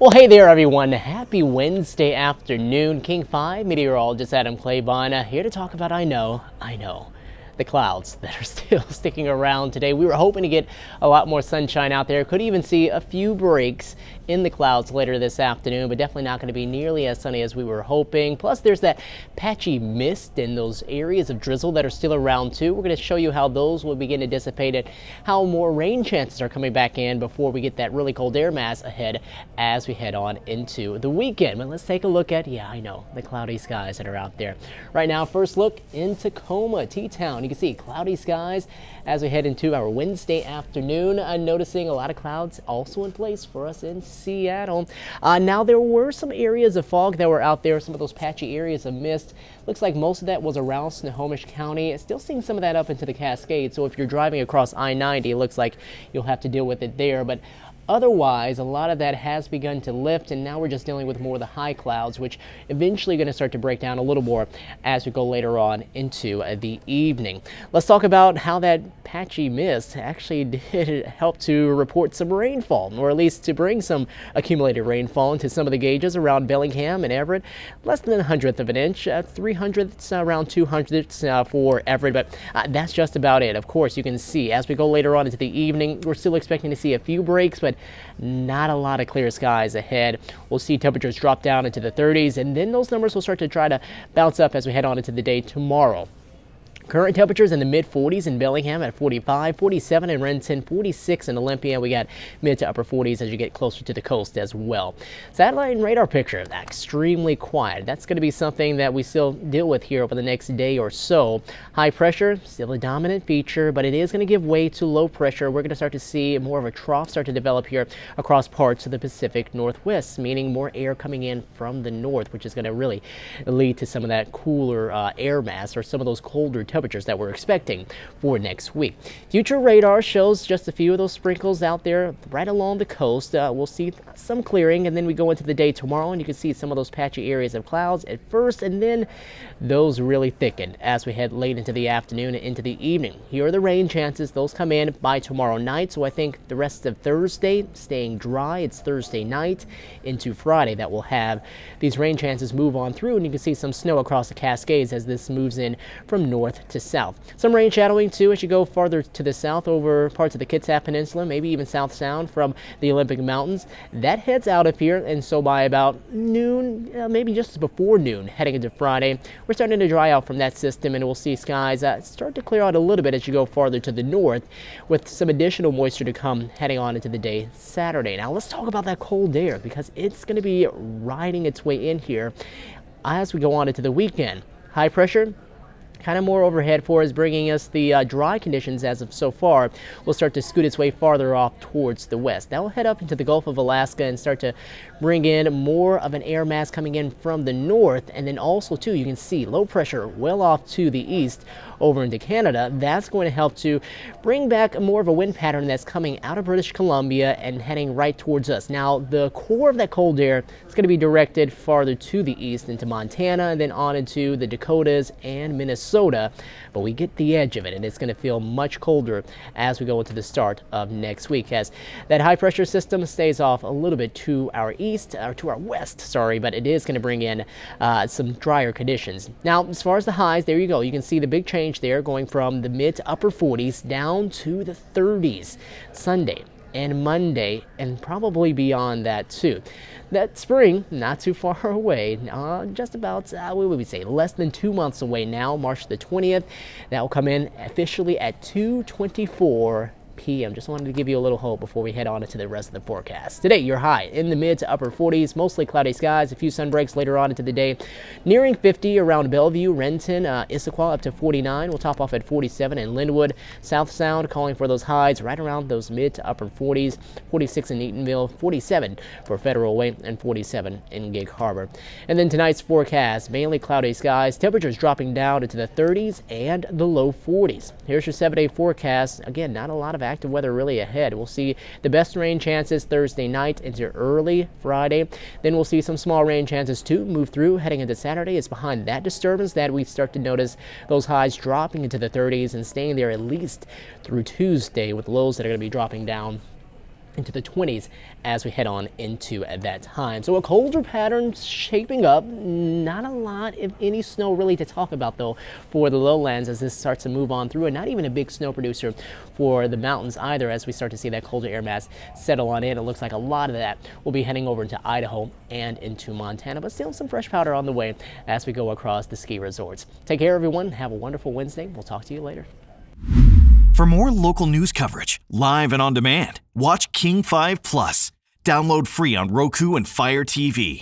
Well, hey there, everyone. Happy Wednesday afternoon. King 5 meteorologist Adam Claibon here to talk about I know, the clouds that are still sticking around today. We were hoping to get a lot more sunshine out there. Could even see a few breaks in the clouds later this afternoon, but definitely not going to be nearly as sunny as we were hoping. Plus, there's that patchy mist and those areas of drizzle that are still around too. We're going to show you how those will begin to dissipate and how more rain chances are coming back in before we get that really cold air mass ahead as we head on into the weekend. But let's take a look at, the cloudy skies that are out there. Right now, first look in Tacoma, T-Town. You can see cloudy skies as we head into our Wednesday afternoon. Noticing a lot of clouds also in place for us in Seattle. Now, there were some areas of fog that were out there, some of those patchy areas of mist. Looks like most of that was around Snohomish County. Still seeing some of that up into the Cascades, so if you're driving across I-90, it looks like you'll have to deal with it there. But otherwise, a lot of that has begun to lift, and now we're just dealing with more of the high clouds, which eventually going to start to break down a little more as we go later on into the evening. Let's talk about how that patchy mist actually did help to report some rainfall, or at least to bring some accumulated rainfall into some of the gauges around Bellingham and Everett. Less than a hundredth of an inch, 300ths, around 200ths for Everett, but that's just about it. Of course, you can see as we go later on into the evening, we're still expecting to see a few breaks, but not a lot of clear skies ahead. We'll see temperatures drop down into the 30s, and then those numbers will start to try to bounce up as we head on into the day tomorrow. Current temperatures in the mid-40s in Bellingham at 45, 47 in Renton, 46 in Olympia. We got mid to upper 40s as you get closer to the coast as well. Satellite and radar picture, extremely quiet. That's going to be something that we still deal with here over the next day or so. High pressure, still a dominant feature, but it is going to give way to low pressure. We're going to start to see more of a trough start to develop here across parts of the Pacific Northwest, meaning more air coming in from the north, which is going to really lead to some of that cooler air mass, or some of those colder temperatures that we're expecting for next week. Future radar shows just a few of those sprinkles out there right along the coast. We'll see some clearing, and then we go into the day tomorrow, and you can see some of those patchy areas of clouds at first, and then those really thicken as we head late into the afternoon and into the evening. Here are the rain chances. Those come in by tomorrow night, so I think the rest of Thursday staying dry. It's Thursday night into Friday that will have these rain chances move on through, and you can see some snow across the Cascades as this moves in from north to south. Some rain shadowing too as you go farther to the south over parts of the Kitsap Peninsula, maybe even South Sound from the Olympic Mountains. That heads out of here, and so by about noon, maybe just before noon, heading into Friday, we're starting to dry out from that system, and we'll see skies start to clear out a little bit as you go farther to the north, with some additional moisture to come heading on into the day Saturday. Now let's talk about that cold air, because it's going to be riding its way in here as we go on into the weekend. High pressure, kind of more overhead for us, bringing us the dry conditions as of so far. Will start to scoot its way farther off towards the west. That will head up into the Gulf of Alaska and start to bring in more of an air mass coming in from the north. And then also too, you can see low pressure well off to the east over into Canada. That's going to help to bring back more of a wind pattern that's coming out of British Columbia and heading right towards us. Now, the core of that cold air is going to be directed farther to the east into Montana, and then on into the Dakotas and Minnesota. But we get the edge of it, and it's going to feel much colder as we go into the start of next week, as that high pressure system stays off a little bit to our east, or to our west, sorry, but it is going to bring in some drier conditions. Now, as far as the highs, there you go. You can see the big change there, going from the mid to upper 40s down to the 30s Sunday and Monday, and probably beyond that too. That spring, not too far away, just about, what would we say, less than 2 months away now, March the 20th. That will come in officially at 2:24 p.m. Just wanted to give you a little hope before we head on into the rest of the forecast. Today, your high in the mid to upper 40s, mostly cloudy skies, a few sun breaks later on into the day. Nearing 50 around Bellevue, Renton, Issaquah up to 49. We'll top off at 47 in Linwood. South Sound calling for those highs right around those mid to upper 40s. 46 in Eatonville, 47 for Federal Way, and 47 in Gig Harbor. And then tonight's forecast, mainly cloudy skies, temperatures dropping down into the 30s and the low 40s. Here's your 7-day forecast. Again, not a lot of active weather really ahead. We'll see the best rain chances Thursday night into early Friday. Then we'll see some small rain chances too move through heading into Saturday. It's behind that disturbance that we start to notice those highs dropping into the 30s and staying there at least through Tuesday, with lows that are going to be dropping down into the 20s as we head on into at that time. So a colder pattern shaping up. Not a lot, if any, snow really to talk about though for the lowlands as this starts to move on through, and not even a big snow producer for the mountains either as we start to see that colder air mass settle on in. It looks like a lot of that will be heading over into Idaho and into Montana, but still some fresh powder on the way as we go across the ski resorts. Take care, everyone. Have a wonderful Wednesday. We'll talk to you later. For more local news coverage, live and on demand, watch King 5 Plus. Download free on Roku and Fire TV.